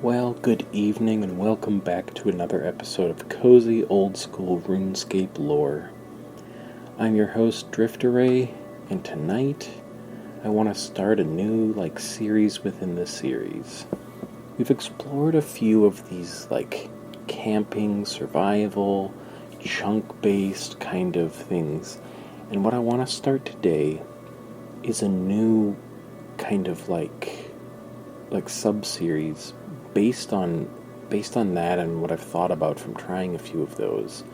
Well, good evening and welcome back to another episode of Cozy Old School RuneScape Lore. I'm your host, Drifteray, and tonight I want to start a new, series within the series. We've explored a few of these, camping, survival, chunk-based kind of things, and what I want to start today is a new kind of, sub-series based on that and what I've thought about from trying a few of those.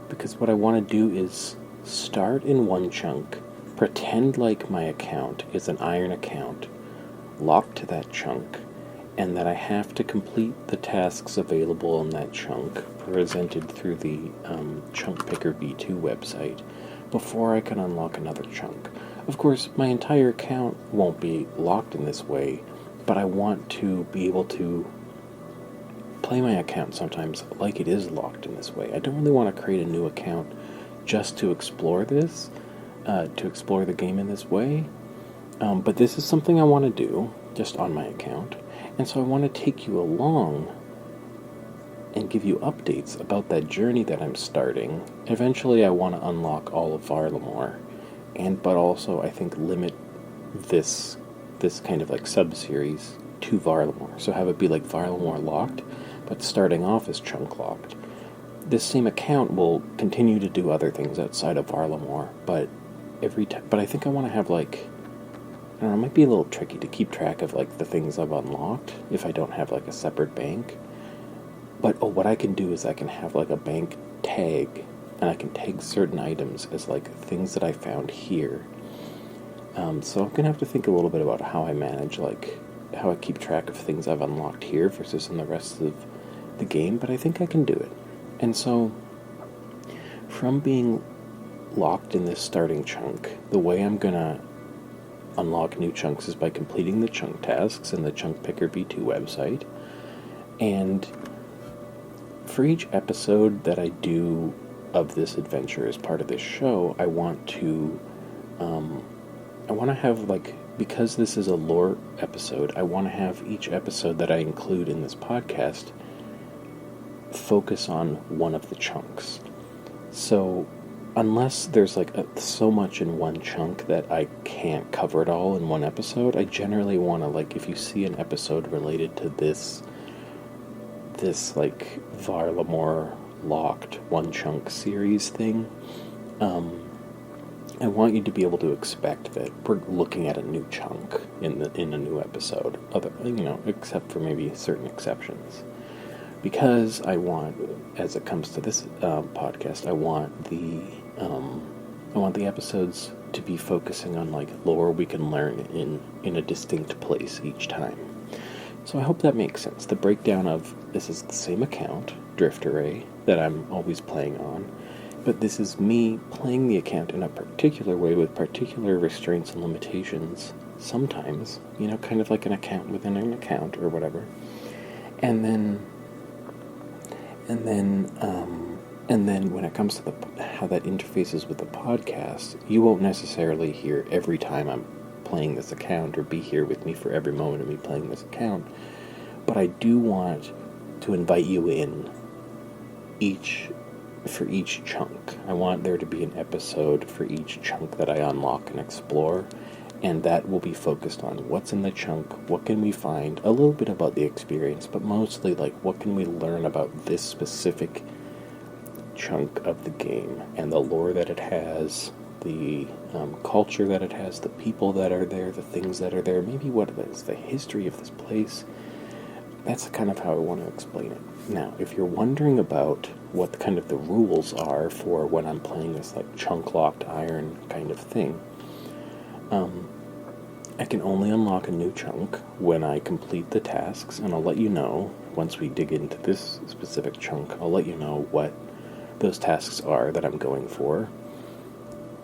Because what I want to do is start in one chunk, pretend like my account is an iron account, locked to that chunk, and that I have to complete the tasks available in that chunk, presented through the Chunk Picker V2 website, before I can unlock another chunk. Of course, my entire account won't be locked in this way, but I want to be able to play my account sometimes like it is locked in this way. I don't really want to create a new account just to explore this, to explore the game in this way, but this is something I want to do just on my account, and so I want to take you along and give you updates about that journey that I'm starting. Eventually I want to unlock all of Varlamore, but also I think limit this kind of sub-series to Varlamore, so have it be like Varlamore-Locked, but starting off as chunk-locked. This same account will continue to do other things outside of Varlamore, but I think I want to have I don't know, it might be a little tricky to keep track of the things I've unlocked if I don't have a separate bank. But what I can do is I can have a bank tag, and I can tag certain items as things that I found here. So I'm gonna have to think a little bit about how I manage how I keep track of things I've unlocked here versus in the rest of the game, but I think I can do it. And so, from being locked in this starting chunk, the way I'm gonna unlock new chunks is by completing the chunk tasks in the Chunk Picker V2 website. And for each episode that I do of this adventure as part of this show, I want to have, because this is a lore episode, I want to have each episode that I include in this podcast focus on one of the chunks. So, unless there's so much in one chunk that I can't cover it all in one episode, I generally want to, if you see an episode related to this Varlamore-Locked one chunk series thing, I want you to be able to expect that we're looking at a new chunk in a new episode, except for maybe certain exceptions. Because I want, as it comes to this podcast, I want the episodes to be focusing on lore we can learn in a distinct place each time. So I hope that makes sense. The breakdown of this is the same account, Drifteray, that I'm always playing on, but this is me playing the account in a particular way with particular restraints and limitations, sometimes, kind of like an account within an account or whatever. And then when it comes to how that interfaces with the podcast, you won't necessarily hear every time I'm playing this account or be here with me for every moment of me playing this account, but I do want to invite you in for each chunk. I want there to be an episode for each chunk that I unlock and explore, and that will be focused on what's in the chunk, what can we find, a little bit about the experience, but mostly what can we learn about this specific chunk of the game and the lore that it has, the culture that it has, the people that are there, the things that are there, maybe what it is, the history of this place. That's kind of how I want to explain it. Now, if you're wondering about what kind of the rules are for when I'm playing this chunk-locked iron kind of thing, I can only unlock a new chunk when I complete the tasks, and I'll let you know, once we dig into this specific chunk, I'll let you know what those tasks are that I'm going for.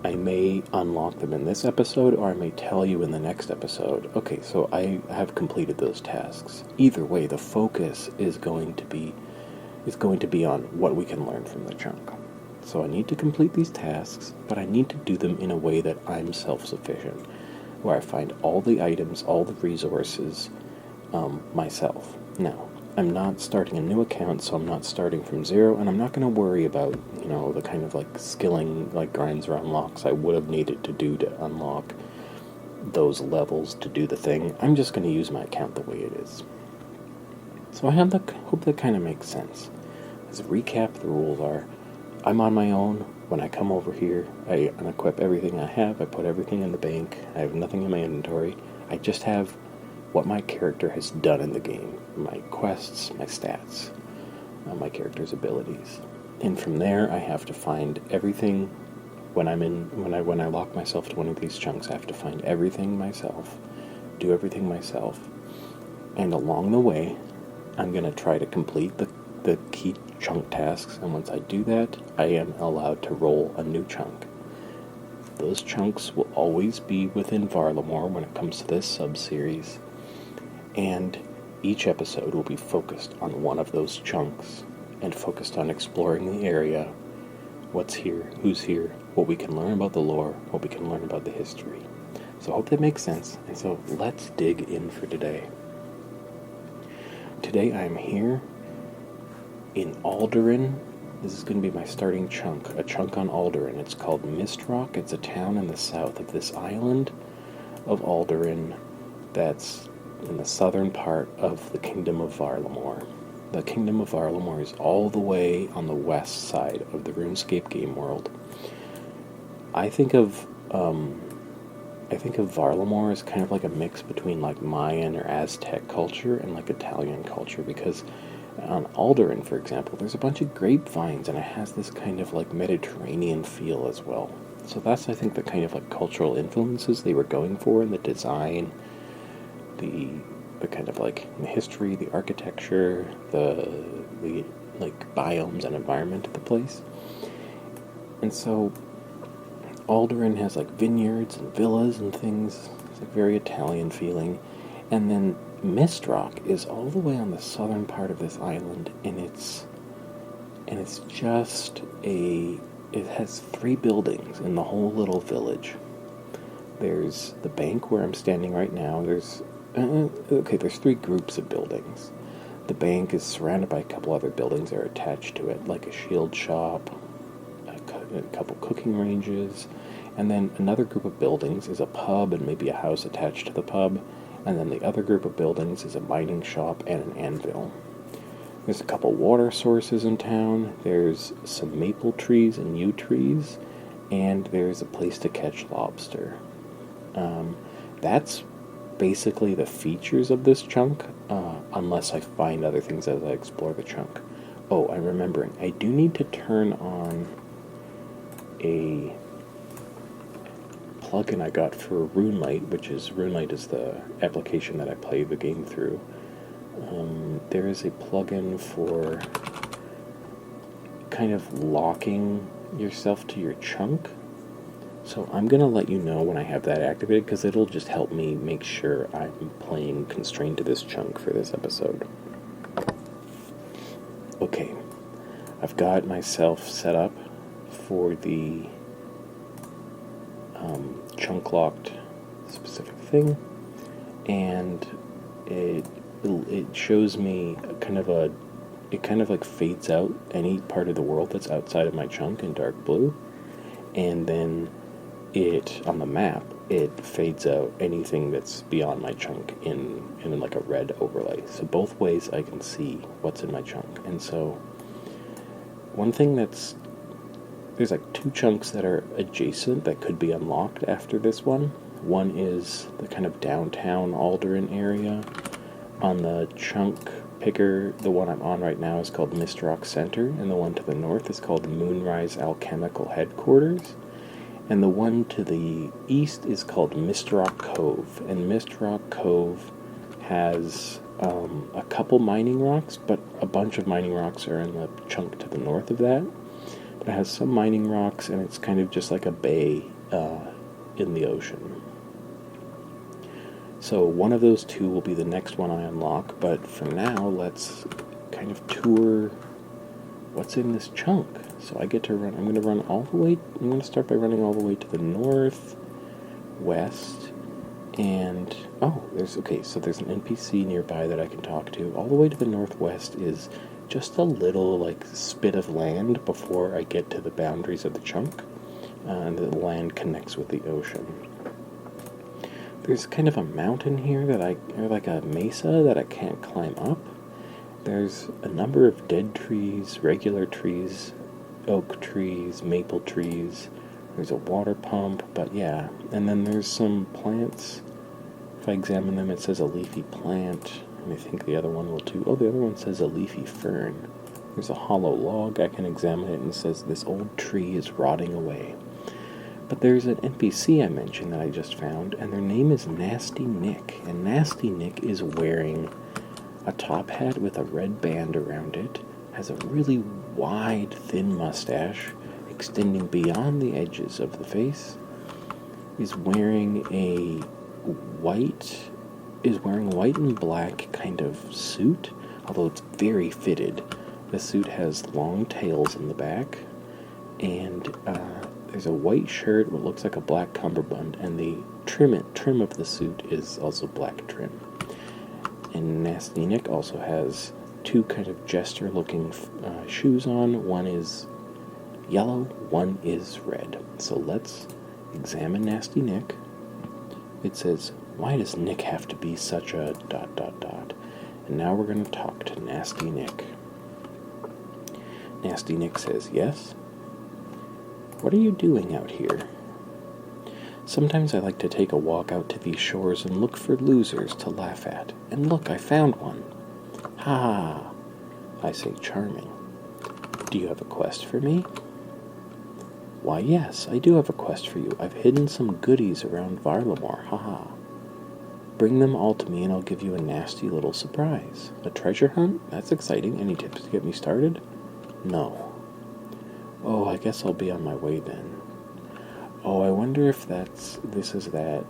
I may unlock them in this episode, or I may tell you in the next episode, okay, so I have completed those tasks. Either way, the focus is going to be on what we can learn from the chunk. So I need to complete these tasks, but I need to do them in a way that I'm self-sufficient, where I find all the items, all the resources myself. Now, I'm not starting a new account, so I'm not starting from zero, and I'm not going to worry about, the kind of like skilling, like grinds or unlocks I would have needed to do to unlock those levels to do the thing. I'm just going to use my account the way it is. So I hope that kind of makes sense. As a recap, the rules are, I'm on my own. When I come over here, I unequip everything I have, I put everything in the bank, I have nothing in my inventory, I just have what my character has done in the game, my quests, my stats, my character's abilities. And from there, I have to find everything. When I lock myself to one of these chunks, I have to find everything myself, do everything myself, and along the way, I'm going to try to complete the key chunk tasks, and once I do that, I am allowed to roll a new chunk. Those chunks will always be within Varlamore when it comes to this sub-series, and each episode will be focused on one of those chunks, and focused on exploring the area, what's here, who's here, what we can learn about the lore, what we can learn about the history. So I hope that makes sense, and so let's dig in for today. Today I am here in Alderaan. This is going to be my starting chunk, a chunk on Alderaan. It's called Mistrock. It's a town in the south of this island of Alderaan that's in the southern part of the Kingdom of Varlamore. The Kingdom of Varlamore is all the way on the west side of the RuneScape game world. I think of Varlamore as kind of like a mix between like Mayan or Aztec culture and like Italian culture, because on Alderaan, for example, there's a bunch of grapevines and it has this kind of like Mediterranean feel as well. So that's, I think, the kind of like cultural influences they were going for in the design, the kind of like the history, the architecture, the like biomes and environment of the place. And so Alderaan has like vineyards and villas and things. It's like very Italian feeling. And then Mistrock is all the way on the southern part of this island, and it's just it has 3 buildings in the whole little village. There's the bank where I'm standing right now. There's 3 groups of buildings. The bank is surrounded by a couple other buildings that are attached to it, like a shield shop, a couple cooking ranges, and then another group of buildings is a pub and maybe a house attached to the pub, and then the other group of buildings is a mining shop and an anvil. There's a couple water sources in town, there's some maple trees and yew trees, and there's a place to catch lobster. That's basically the features of this chunk, unless I find other things as I explore the chunk. Oh, I'm remembering, I do need to turn on a plugin I got for RuneLite is the application that I play the game through. There is a plugin for kind of locking yourself to your chunk. So I'm going to let you know when I have that activated, because it'll just help me make sure I'm playing constrained to this chunk for this episode. Okay, I've got myself set up for the chunk locked specific thing, and it shows me it kind of like fades out any part of the world that's outside of my chunk in dark blue, and then on the map it fades out anything that's beyond my chunk in like a red overlay. So both ways I can see what's in my chunk. And so one thing there's like 2 chunks that are adjacent that could be unlocked after this one. One is the kind of downtown Alderaan area. On the chunk picker, the one I'm on right now is called Mistrock Center, and the one to the north is called Moonrise Alchemical Headquarters. And the one to the east is called Mistrock Cove. And Mistrock Cove has a couple mining rocks, but a bunch of mining rocks are in the chunk to the north of that. But it has some mining rocks, and it's kind of just like a bay in the ocean. So one of those 2 will be the next one I unlock, but for now, let's kind of tour what's in this chunk. So I get to run, I'm going to start by running all the way to the north, west, And, so there's an NPC nearby that I can talk to. All the way to the northwest is just a little, like, spit of land before I get to the boundaries of the chunk. And the land connects with the ocean. There's kind of a mountain here or like a mesa that I can't climb up. There's a number of dead trees, regular trees, oak trees, maple trees. There's a water pump, but yeah. And then there's some plants. If I examine them, it says a leafy plant, and I think the other one will too. Oh, the other one says a leafy fern. There's a hollow log. I can examine it, and it says this old tree is rotting away. But there's an NPC I mentioned that I just found, and their name is Nasty Nick. And Nasty Nick is wearing a top hat with a red band around it, has a really wide, thin mustache extending beyond the edges of the face, is wearing white and black kind of suit, although it's very fitted. The suit has long tails in the back, and there's a white shirt, what looks like a black cummerbund, and the trim of the suit is also black trim. And Nasty Nick also has two kind of jester-looking shoes on. One is yellow, one is red. So let's examine Nasty Nick. It says, why does Nick have to be such a ... And now we're going to talk to Nasty Nick. Nasty Nick says, yes? What are you doing out here? Sometimes I like to take a walk out to these shores and look for losers to laugh at. And look, I found one. Ha! I say, charming. Do you have a quest for me? Why, yes, I do have a quest for you. I've hidden some goodies around Varlamore. Ha! Bring them all to me and I'll give you a nasty little surprise. A treasure hunt? That's exciting. Any tips to get me started? No. Oh, I guess I'll be on my way then. Oh, I wonder if this is that,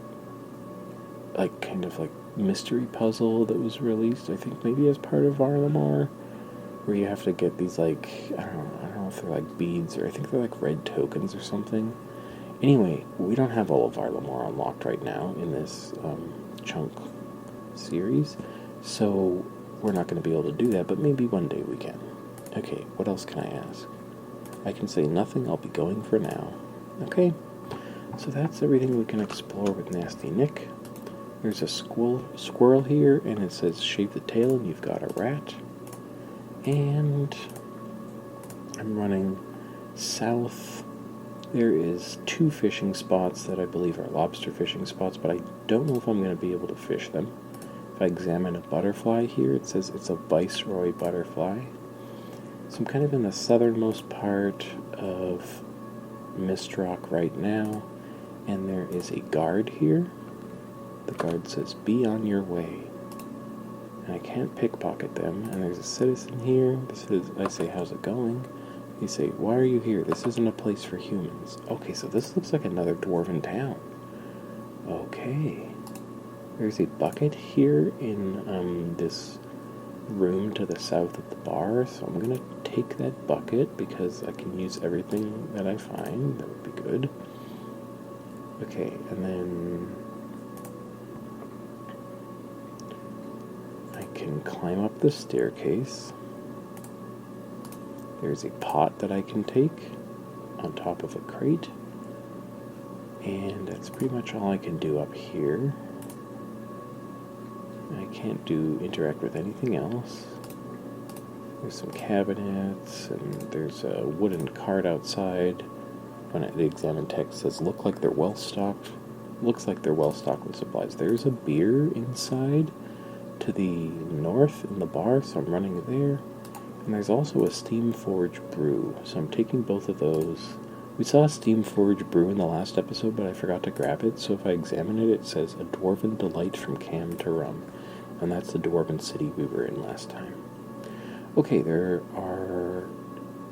like, kind of like mystery puzzle that was released, I think maybe as part of Varlamore, where you have to get these, like, I don't know if they're like beads, or I think they're like red tokens or something. Anyway, we don't have all of Varlamore unlocked right now in this chunk series, so we're not going to be able to do that, but maybe one day we can. Okay, what else can I ask? I can say nothing, I'll be going for now. Okay, so that's everything we can explore with Nasty Nick. There's a squirrel here, and it says shave the tail, and you've got a rat. And I'm running south. There is 2 fishing spots that I believe are lobster fishing spots, but I don't know if I'm going to be able to fish them. If I examine a butterfly here, it says it's a viceroy butterfly. So I'm kind of in the southernmost part of Mistrock right now, and there is a guard here. The guard says, be on your way. And I can't pickpocket them, and there's a citizen here. I say, how's it going? They say, why are you here? This isn't a place for humans. Okay, so this looks like another dwarven town. Okay. There's a bucket here in this room to the south of the bar, so I'm going to take that bucket because I can use everything that I find. That would be good. Okay, and then I can climb up the staircase. There's a pot that I can take on top of a crate, and that's pretty much all I can do up here. I can't interact with anything else. There's some cabinets, and there's a wooden cart outside. When the examine text says, looks like they're well stocked with supplies. There's a beer inside to the north in the bar, so I'm running there. And there's also a Steam Forge brew, so I'm taking both of those. We saw a Steam Forge brew in the last episode, but I forgot to grab it, so if I examine it, it says, a Dwarven Delight from Cam to Rum. And that's the Dwarven city we were in last time. Okay, there are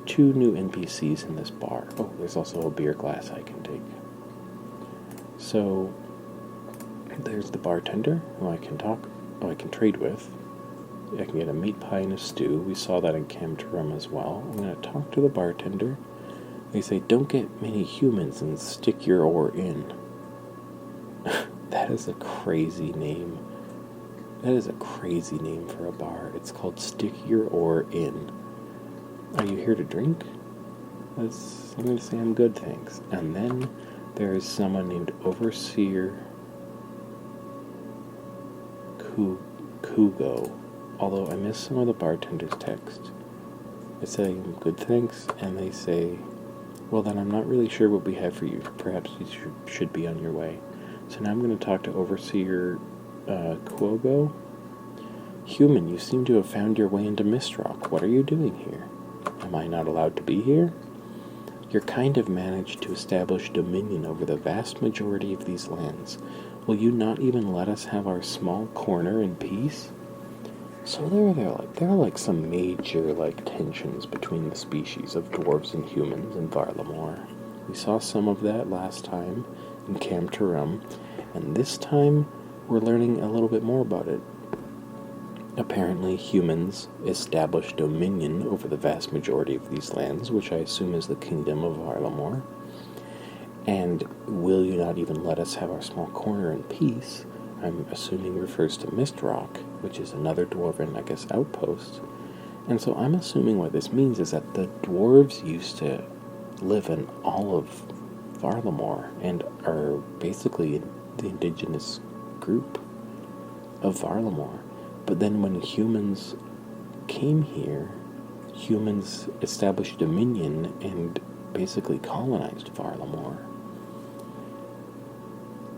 2 new NPCs in this bar. Oh, there's also a beer glass I can take. So, there's the bartender, who I can trade with. I can get a meat pie and a stew. We saw that in Cam to Rum as well. I'm going to talk to the bartender. They say, don't get many humans and stick your oar in. That is a crazy name. That is a crazy name for a bar. It's called Stick Your Oar In. Are you here to drink? I'm going to say I'm good, thanks. And then there is someone named Overseer Kugo. Although I missed some of the bartender's text. I say I'm good, thanks, and they say, well, then I'm not really sure what we have for you. Perhaps you should be on your way. So now I'm going to talk to Overseer Kuogo. Human, you seem to have found your way into Mistrock. What are you doing here? Am I not allowed to be here? Your kind have managed to establish dominion over the vast majority of these lands. Will you not even let us have our small corner in peace? So there are like some major tensions between the species of dwarves and humans in Varlamore. We saw some of that last time in Cam Turum, and this time we're learning a little bit more about it. Apparently, humans established dominion over the vast majority of these lands, which I assume is the kingdom of Varlamore. And will you not even let us have our small corner in peace? I'm assuming refers to Mistrock, which is another dwarven, outpost. And so I'm assuming what this means is that the dwarves used to live in all of Varlamore and are basically the indigenous group of Varlamore. But then when humans came here, humans established dominion and basically colonized Varlamore.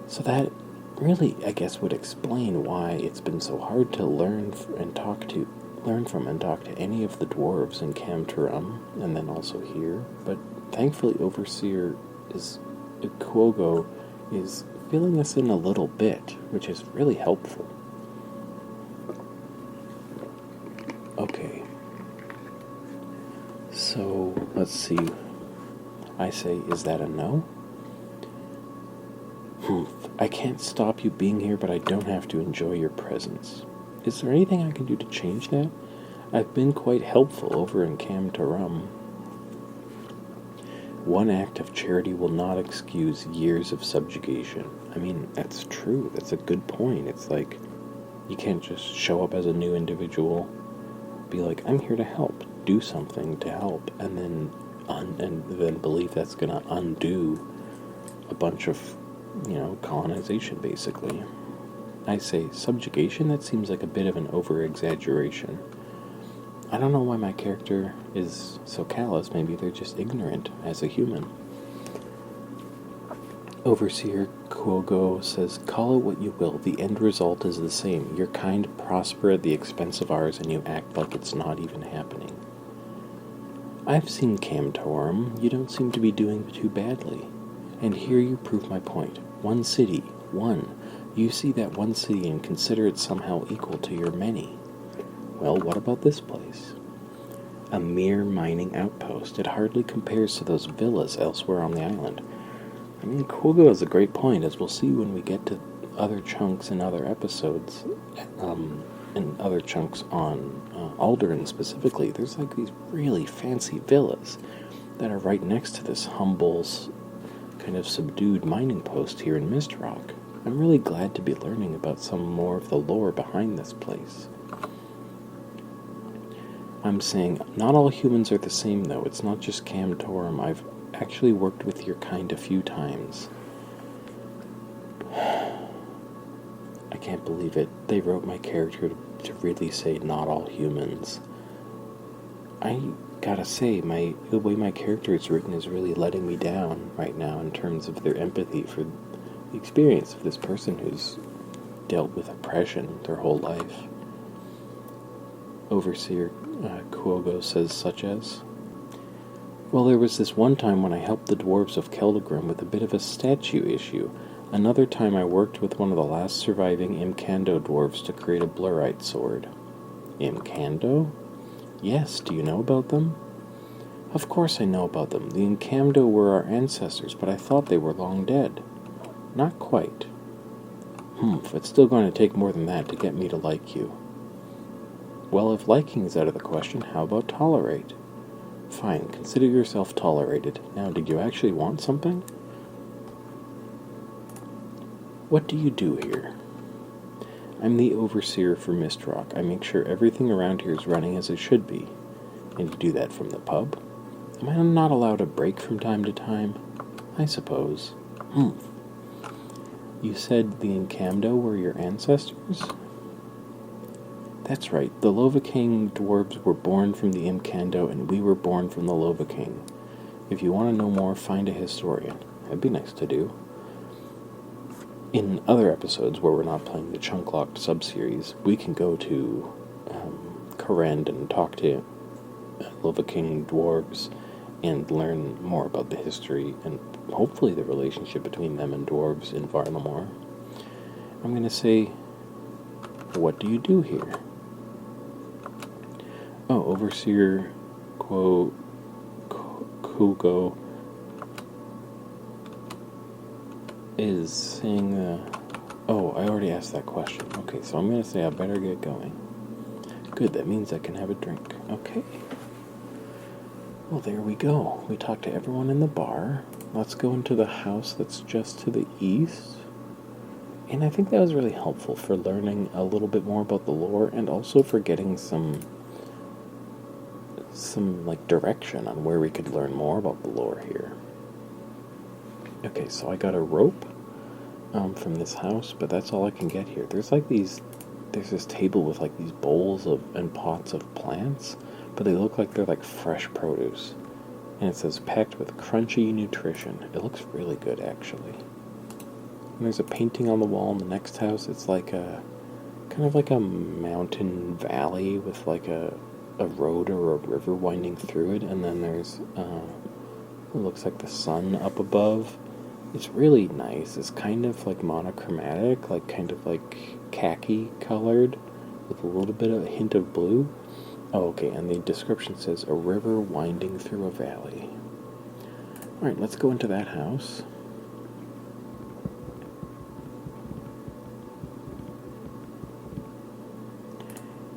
So that really, would explain why it's been so hard to learn from and talk to any of the dwarves in Cam Turum, and then also here. But thankfully, Overseer Kuogo is filling us in a little bit, which is really helpful. Okay. So, let's see. I say, is that a no? I can't stop you being here, but I don't have to enjoy your presence. Is there anything I can do to change that? I've been quite helpful over in Cam Turum. One act of charity will not excuse years of subjugation. I mean, that's true. That's a good point. It's like, you can't just show up as a new individual, be like, I'm here to help, do something to help, and then believe that's going to undo a bunch of colonization, basically. I say subjugation, that seems like a bit of an over-exaggeration. I don't know why my character is so callous. Maybe they're just ignorant as a human. Overseer Kuogo says, call it what you will, the end result is the same. Your kind prosper at the expense of ours, and you act like it's not even happening. I've seen Cam Turum. You don't seem to be doing too badly. And here you prove my point. One city, one. You see that one city and consider it somehow equal to your many. Well, what about this place? A mere mining outpost. It hardly compares to those villas elsewhere on the island. I mean, Kuogo has a great point, as we'll see when we get to other chunks in other episodes, and other chunks on Alderaan specifically. There's these really fancy villas that are right next to this humble, kind of subdued mining post here in Mistrock. I'm really glad to be learning about some more of the lore behind this place. I'm saying, not all humans are the same, though. It's not just Cam Turum. I've actually worked with your kind a few times. I can't believe it. They wrote my character to really say not all humans. I gotta say, the way my character is written is really letting me down right now in terms of their empathy for the experience of this person who's dealt with oppression their whole life. Overseer Kuogo says such as, well, there was this one time when I helped the dwarves of Keldagrim with a bit of a statue issue. Another time I worked with one of the last surviving Imkando dwarves to create a blurite sword. Imkando? Yes, do you know about them? Of course I know about them. The Imkando were our ancestors, but I thought they were long dead. Not quite. It's still going to take more than that to get me to like you. Well, if liking is out of the question, how about tolerate? Fine, consider yourself tolerated. Now, did you actually want something? What do you do here? I'm the overseer for Mistrock. I make sure everything around here is running as it should be. And you do that from the pub? Am I not allowed a break from time to time? I suppose. You said the Encamdo were your ancestors? That's right. The Lovaking dwarves were born from the Imcando, and we were born from the Lovaking. If you want to know more, find a historian. That'd be nice to do. In other episodes where we're not playing the Chunk-Locked sub-series, we can go to Korend and talk to Lovaking dwarves and learn more about the history and hopefully the relationship between them and dwarves in Varlamore. I'm going to say, what do you do here? Oh, Overseer Kugo is saying oh, I already asked that question. Okay, so I'm going to say I better get going. Good, that means I can have a drink. Okay. Well, there we go. We talked to everyone in the bar. Let's go into the house that's just to the east. And I think that was really helpful for learning a little bit more about the lore and also for getting some like direction on where we could learn more about the lore here. Okay, so I got a rope from this house, but that's all I can get here. There's this table with like these bowls and pots of plants, but they look like they're like fresh produce. And it says packed with crunchy nutrition. It looks really good, actually. And there's a painting on the wall in the next house. It's like kind of like a mountain valley with like a road or a river winding through it, and then there's it looks like the sun up above. It's really nice. It's kind of like monochromatic, like kind of like khaki colored with a little bit of a hint of blue. Oh, okay, and the description says a river winding through a valley. Alright, let's go into that house.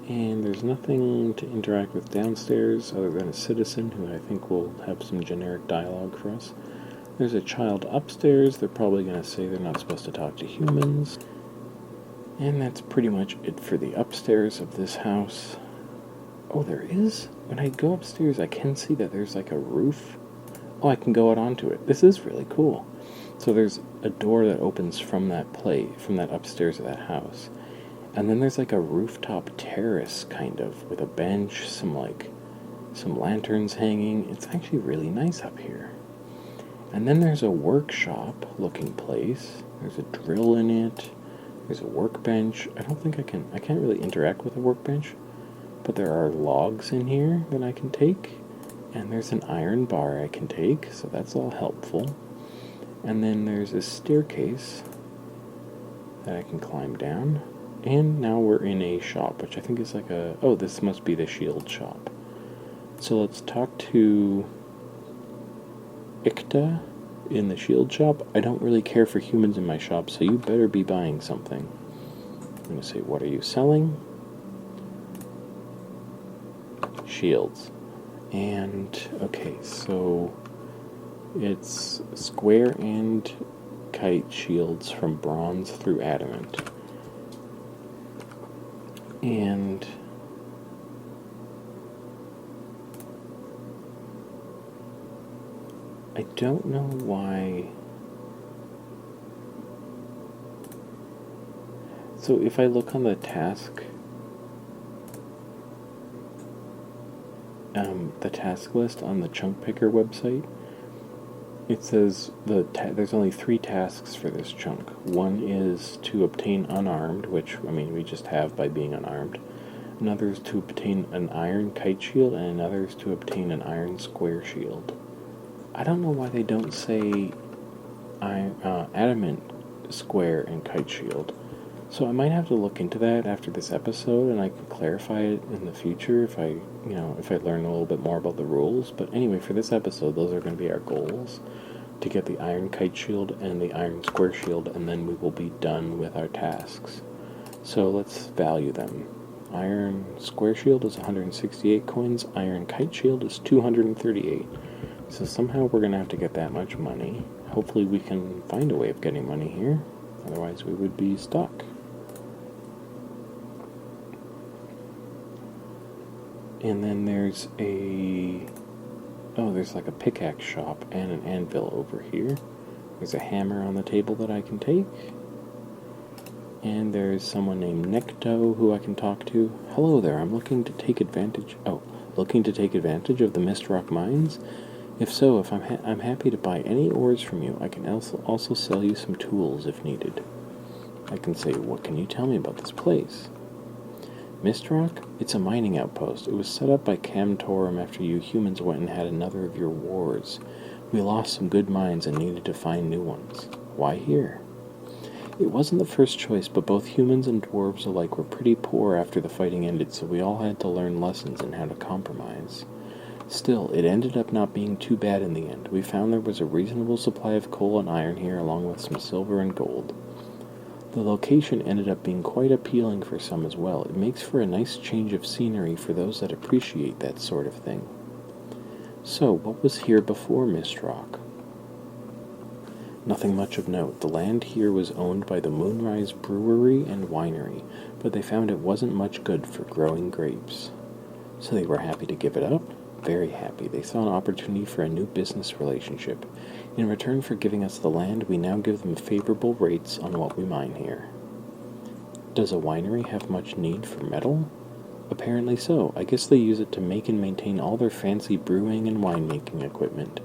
And there's nothing to interact with downstairs other than a citizen who I think will have some generic dialogue for us. There's a child upstairs. They're probably going to say they're not supposed to talk to humans. And that's pretty much it for the upstairs of this house. Oh, there is? When I go upstairs, I can see that there's like a roof. Oh, I can go out onto it. This is really cool. So there's a door that opens from that upstairs of that house. And then there's like a rooftop terrace, kind of, with a bench, some lanterns hanging. It's actually really nice up here. And then there's a workshop-looking place. There's a drill in it. There's a workbench. I can't really interact with a workbench, but there are logs in here that I can take. And there's an iron bar I can take, so that's all helpful. And then there's a staircase that I can climb down. And now we're in a shop, which I think is like this must be the shield shop. So let's talk to Ikta in the shield shop. I don't really care for humans in my shop, so you better be buying something. I'm going to say, what are you selling? Shields. And, okay, so it's square and kite shields from bronze through adamant. And I don't know why. So if I look on the task list on the Chunk Picker website, it says there's only 3 tasks for this chunk. One is to obtain unarmed, which, I mean, we just have by being unarmed. Another is to obtain an iron kite shield, and another is to obtain an iron square shield. I don't know why they don't say adamant square and kite shield. So I might have to look into that after this episode, and I can clarify it in the future if I learn a little bit more about the rules. But anyway, for this episode, those are going to be our goals: to get the iron kite shield and the iron square shield, and then we will be done with our tasks. So let's value them. Iron square shield is 168 coins. Iron kite shield is 238. So somehow we're going to have to get that much money. Hopefully we can find a way of getting money here. Otherwise we would be stuck. And then there's there's like a pickaxe shop and an anvil over here. There's a hammer on the table that I can take. And there's someone named Necto who I can talk to. Hello there, I'm looking to take advantage of the Mistrock mines? If so, I'm happy to buy any ores from you. I can also sell you some tools if needed. I can say, what can you tell me about this place? Mistrock? It's a mining outpost. It was set up by Camtorum after you humans went and had another of your wars. We lost some good mines and needed to find new ones. Why here? It wasn't the first choice, but both humans and dwarves alike were pretty poor after the fighting ended, so we all had to learn lessons in how to compromise. Still, it ended up not being too bad in the end. We found there was a reasonable supply of coal and iron here, along with some silver and gold. The location ended up being quite appealing for some as well. It makes for a nice change of scenery for those that appreciate that sort of thing. So, what was here before Mistrock? Nothing much of note. The land here was owned by the Moonrise Brewery and Winery, but they found it wasn't much good for growing grapes. So they were happy to give it up? Very happy. They saw an opportunity for a new business relationship. In return for giving us the land, we now give them favorable rates on what we mine here. Does a winery have much need for metal? Apparently so. I guess they use it to make and maintain all their fancy brewing and winemaking equipment.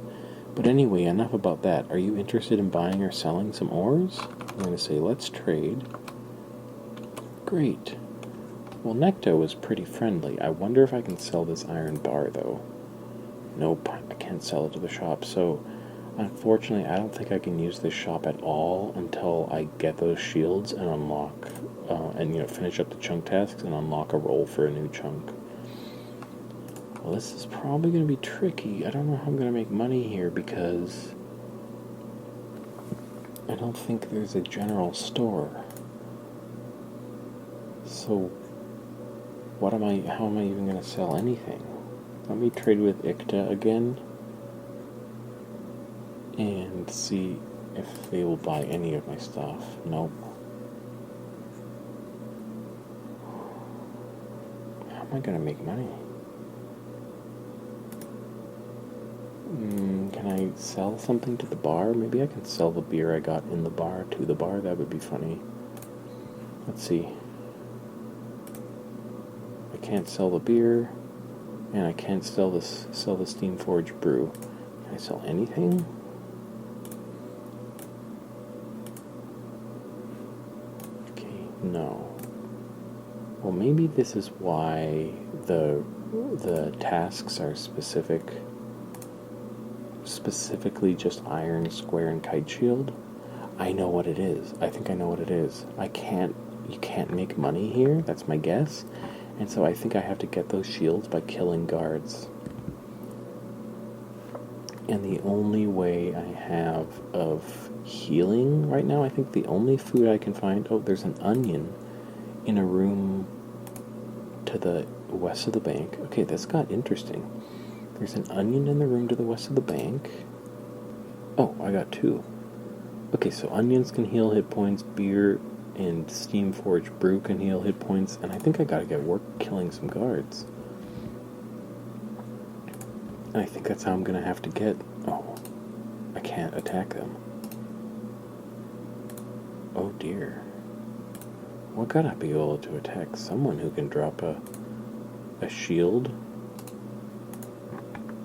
But anyway, enough about that. Are you interested in buying or selling some ores? I'm going to say, let's trade. Great. Well, Necto was pretty friendly. I wonder if I can sell this iron bar, though. Nope, I can't sell it to the shop. So, unfortunately, I don't think I can use this shop at all until I get those shields and unlock, finish up the chunk tasks and unlock a roll for a new chunk. Well, this is probably going to be tricky. I don't know how I'm going to make money here because I don't think there's a general store. So, how am I even going to sell anything? Let me trade with Ikta again and see if they will buy any of my stuff. Nope. How am I going to make money? Can I sell something to the bar? Maybe I can sell the beer I got in the bar to the bar. That would be funny. Let's see. I can't sell the beer, and I can't sell the Steamforged brew. Can I sell anything? Okay, no. Well, maybe this is why the tasks are specifically just iron, square, and kite shield. I know what it is. I think I know what it is. You can't make money here, that's my guess. And so I think I have to get those shields by killing guards. And the only way I have of healing right now, I think the only food I can find, there's an onion in a room to the west of the bank. Okay, this got interesting. There's an onion in the room to the west of the bank. Oh, I got 2. Okay, so onions can heal hit points, beer and Steamforged brew can heal hit points, and I think I gotta get work killing some guards. And I think that's how I'm gonna have to get... Oh, I can't attack them. Oh dear. Well, gotta be able to attack someone who can drop a shield.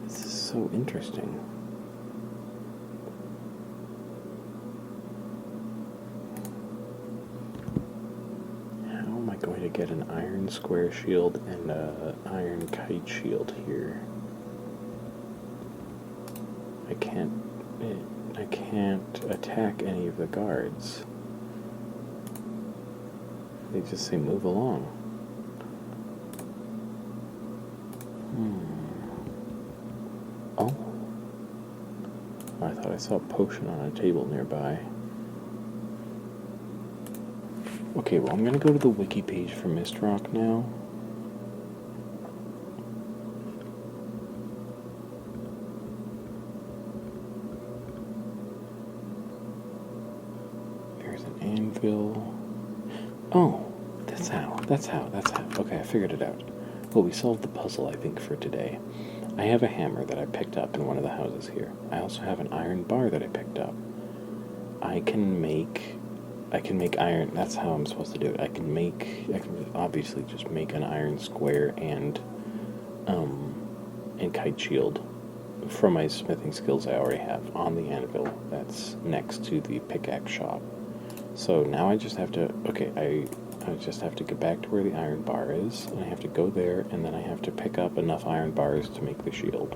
This is so interesting. How am I going to get an iron square shield and an iron kite shield here? I can't attack any of the guards. They just say move along. Oh. I thought I saw a potion on a table nearby. Okay, well, I'm going to go to the wiki page for Mistrock now. There's an Oh, that's how. Okay, I figured it out. Well, we solved the puzzle, I think, for today. I have a hammer that I picked up in one of the houses here. I also have an iron bar that I picked up. I can make iron. That's how I'm supposed to do it. I can obviously just make an iron square and kite shield from my smithing skills I already have on the anvil that's next to the pickaxe shop. So now I just have to, I just have to get back to where the iron bar is, and I have to go there, and then I have to pick up enough iron bars to make the shield.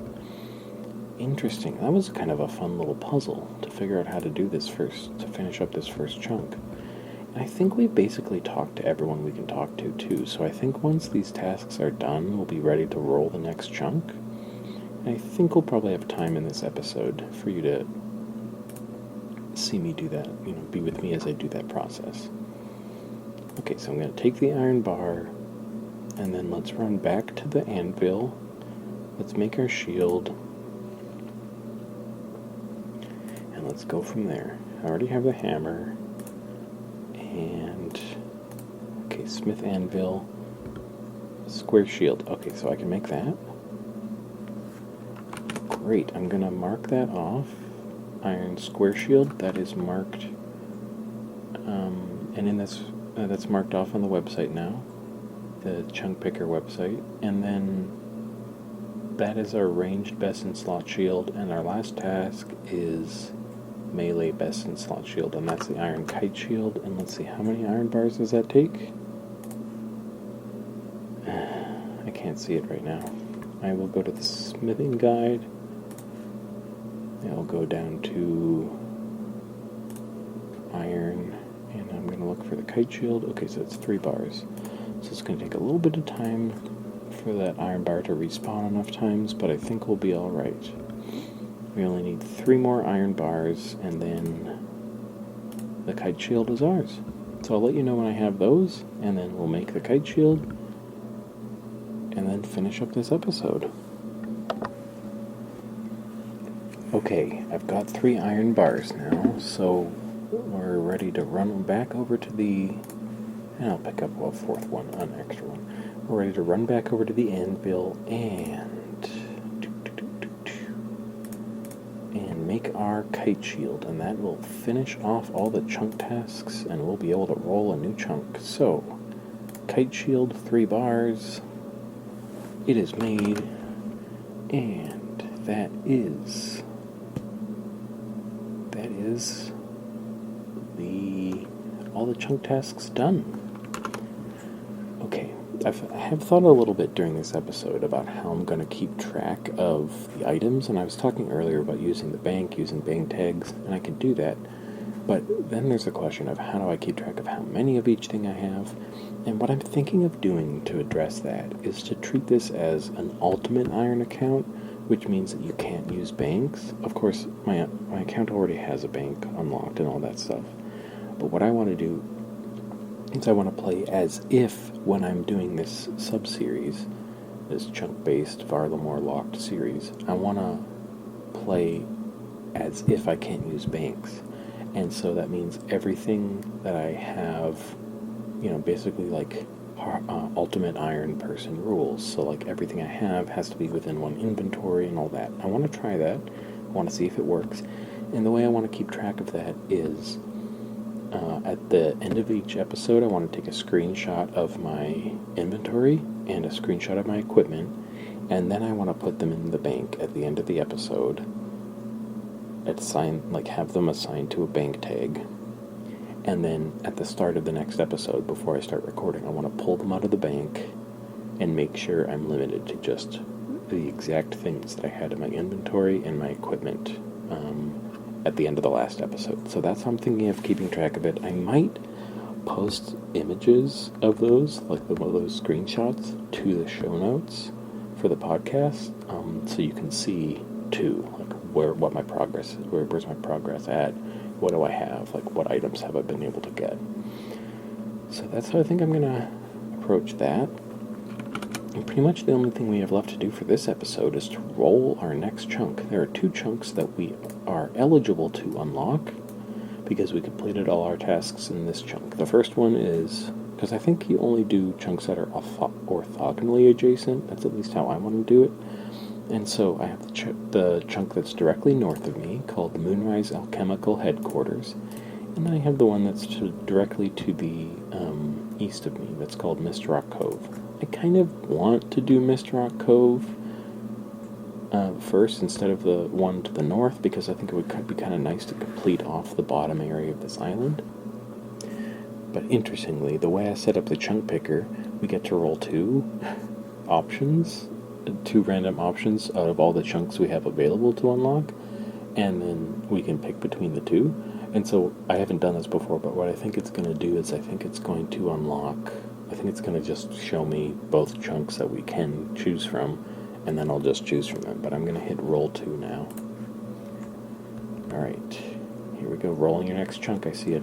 Interesting. That was kind of a fun little puzzle to figure out how to do this first, to finish up this first chunk. And I think we basically talked to everyone we can talk to, too, so I think once these tasks are done, we'll be ready to roll the next chunk. And I think we'll probably have time in this episode for you to see me do that, be with me as I do that process. Okay, so I'm going to take the iron bar, and then let's run back to the anvil. Let's make our shield, and let's go from there. I already have the hammer, and, okay, smith anvil, square shield. Okay, so I can make that. Great, I'm going to mark that off. Iron square shield, that is marked, and in this, that's marked off on the website now, the Chunk Picker website, and then that is our ranged best in slot shield, and our last task is melee best in slot shield, and that's the iron kite shield. And let's see, how many iron bars does that take? I can't see it right now. I will go to the smithing guide. I'll go down to iron, and I'm going to look for the kite shield. Okay, so it's 3 bars. So it's going to take a little bit of time for that iron bar to respawn enough times, but I think we'll be alright. We only need 3 more iron bars, and then the kite shield is ours. So I'll let you know when I have those, and then we'll make the kite shield, and then finish up this episode. Okay, I've got 3 iron bars now, so we're ready to run back over to the... And I'll pick up a 4th one, an extra one. We're ready to run back over to the anvil and make our kite shield, and that will finish off all the chunk tasks, and we'll be able to roll a new chunk. So, kite shield, 3 bars. It is made, and that is all the chunk tasks done. Okay, I have thought a little bit during this episode about how I'm going to keep track of the items, and I was talking earlier about using the bank, using bank tags, and I could do that, but then there's the question of how do I keep track of how many of each thing I have, and what I'm thinking of doing to address that is to treat this as an ultimate iron account, which means that you can't use banks. Of course, my account already has a bank unlocked and all that stuff. But what I want to do is I want to play as if when I'm doing this sub-series, this chunk-based Varlamore-Locked series, I want to play as if I can't use banks. And so that means everything that I have, basically like ultimate iron person rules. So like everything I have has to be within one inventory and all that. I want to try that. I want to see if it works. And the way I want to keep track of that is at the end of each episode, I want to take a screenshot of my inventory and a screenshot of my equipment, and then I want to put them in the bank at the end of the episode. Have them assigned to a bank tag. And then at the start of the next episode, before I start recording, I want to pull them out of the bank and make sure I'm limited to just the exact things that I had in my inventory and my equipment at the end of the last episode. So that's how I'm thinking of keeping track of it. I might post images of those, like one of those screenshots, to the show notes for the podcast, so you can see too, like where's my progress at, what do I have, like what items have I been able to get. So that's how I think I'm gonna approach that. And pretty much the only thing we have left to do for this episode is to roll our next chunk. There are 2 chunks that we are eligible to unlock, because we completed all our tasks in this chunk. The first one is, because I think you only do chunks that are orthogonally adjacent, that's at least how I want to do it. And so I have the chunk that's directly north of me, called the Moonrise Alchemical Headquarters, and I have the one that's directly to the east of me, that's called Mistrock Cove. I kind of want to do Mistrock Cove first instead of the one to the north, because I think it would be kind of nice to complete off the bottom area of this island. But interestingly, the way I set up the chunk picker, we get to roll two random options out of all the chunks we have available to unlock, and then we can pick between the two. And so I haven't done this before, but what I think it's going to do is I think it's going to just show me both chunks that we can choose from, and then I'll just choose from them. But I'm going to hit roll 2 now. Alright, here we go, rolling your next chunk. I see a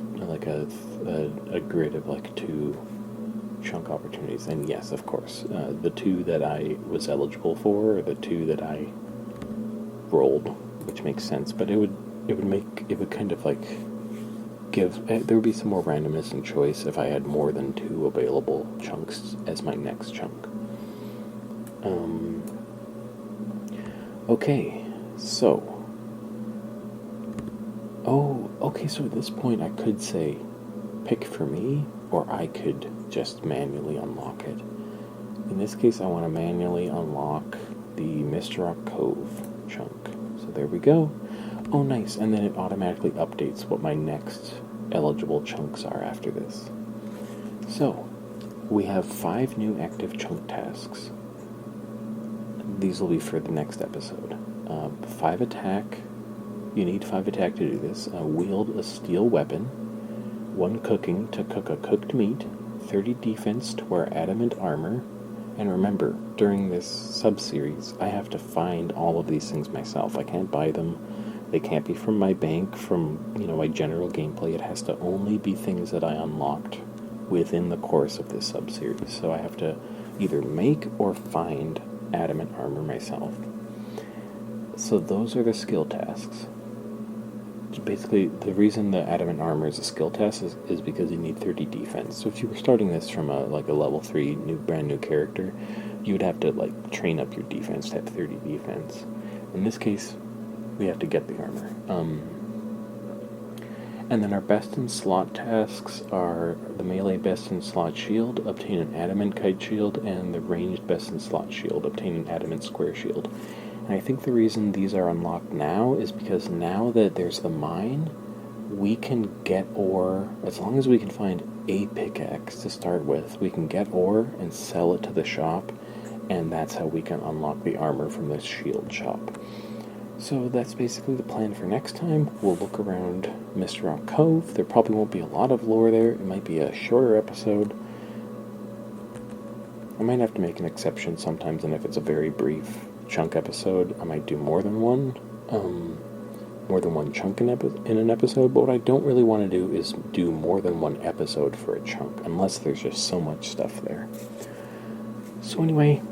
grid of like 2 chunk opportunities, and yes, of course, the 2 that I was eligible for are the 2 that I rolled, which makes sense, but it would kind of like there would be some more randomness in choice if I had more than 2 available chunks as my next chunk. Okay, so so at this point I could say pick for me, or I could just manually unlock it. In this case, I want to manually unlock the Mistrock Cove chunk. So there we go. Oh, nice. And then it automatically updates what my next eligible chunks are after this. So, we have 5 new active chunk tasks. These will be for the next episode. 5 attack. You need 5 attack to do this. Wield a steel weapon. 1 cooking to cook a cooked meat. 30 defense to wear adamant armor. And remember, during this sub-series, I have to find all of these things myself. I can't buy them. They can't be from my bank, from my general gameplay. It has to only be things that I unlocked within the course of this sub-series. So I have to either make or find adamant armor myself. So those are the skill tasks. Basically, the reason the adamant armor is a skill test is because you need 30 defense. So if you were starting this from a level 3 brand new character, you would have to train up your defense to have 30 defense. In this case, we have to get the armor. And then our best in slot tasks are the melee best in slot shield, obtain an adamant kite shield, and the ranged best in slot shield, obtain an adamant square shield. And I think the reason these are unlocked now is because now that there's the mine, we can get ore, as long as we can find a pickaxe to start with, we can get ore and sell it to the shop, and that's how we can unlock the armor from the shield shop. So that's basically the plan for next time. We'll look around Mistrock Cove. There probably won't be a lot of lore there. It might be a shorter episode. I might have to make an exception sometimes, and if it's a very brief chunk episode, I might do more than one chunk in an episode, but what I don't really want to do is do more than one episode for a chunk, unless there's just so much stuff there. So anyway,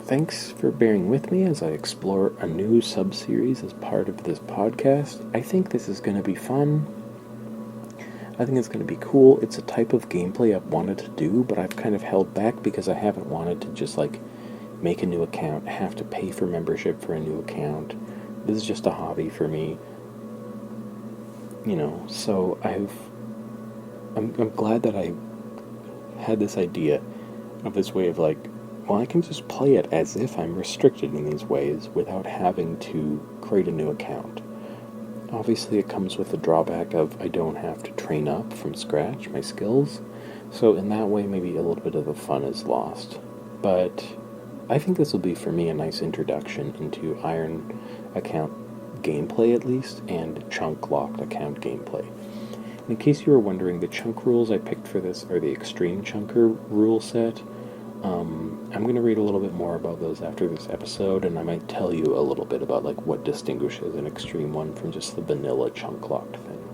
thanks for bearing with me as I explore a new sub-series as part of this podcast. I think this is going to be fun. I think it's going to be cool. It's a type of gameplay I've wanted to do, but I've kind of held back because I haven't wanted to just make a new account, have to pay for membership for a new account. This is just a hobby for me. So I'm glad that I had this idea of this way of I can just play it as if I'm restricted in these ways without having to create a new account. Obviously, it comes with the drawback of I don't have to train up from scratch my skills, so in that way, maybe a little bit of the fun is lost. But I think this will be, for me, a nice introduction into Iron account gameplay, at least, and Chunk Locked account gameplay. In case you were wondering, the chunk rules I picked for this are the Extreme Chunker rule set. I'm going to read a little bit more about those after this episode, and I might tell you a little bit about what distinguishes an Extreme one from just the vanilla Chunk Locked thing.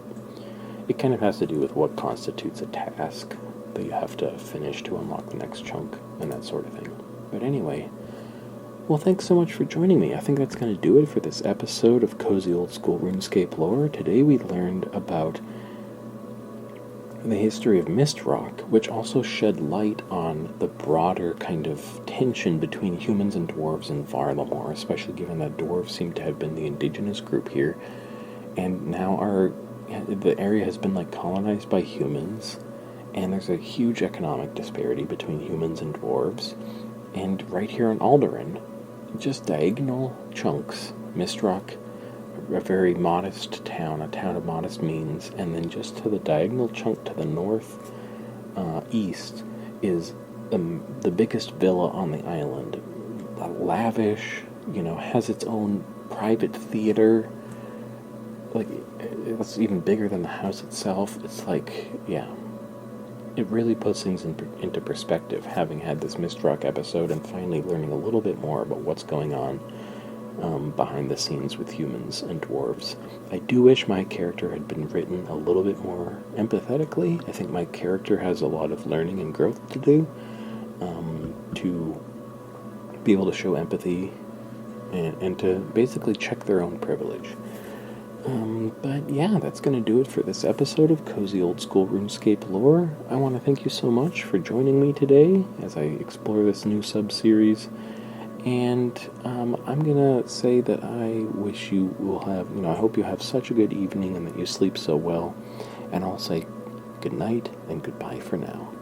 It kind of has to do with what constitutes a task that you have to finish to unlock the next chunk, and that sort of thing. But anyway, well, thanks so much for joining me. I think that's going to do it for this episode of Cozy Old School RuneScape Lore. Today we learned about the history of Mistrock, which also shed light on the broader kind of tension between humans and dwarves in Varlamore, especially given that dwarves seem to have been the indigenous group here, and now the area has been like colonized by humans, and there's a huge economic disparity between humans and dwarves. And right here in Alderaan, just diagonal chunks, Mistrock, a very modest town, a town of modest means, and then just to the diagonal chunk to the north east is the biggest villa on the island. Lavish, has its own private theater. Like, it's even bigger than the house itself. It's like, yeah, it really puts things into perspective, having had this Mistrock episode and finally learning a little bit more about what's going on behind the scenes with humans and dwarves. I do wish my character had been written a little bit more empathetically. I think my character has a lot of learning and growth to do to be able to show empathy and to basically check their own privilege. But yeah, that's going to do it for this episode of Cozy Old School RuneScape Lore. I want to thank you so much for joining me today as I explore this new sub-series. And I'm going to say that I wish you will have, I hope you have such a good evening and that you sleep so well. And I'll say good night and goodbye for now.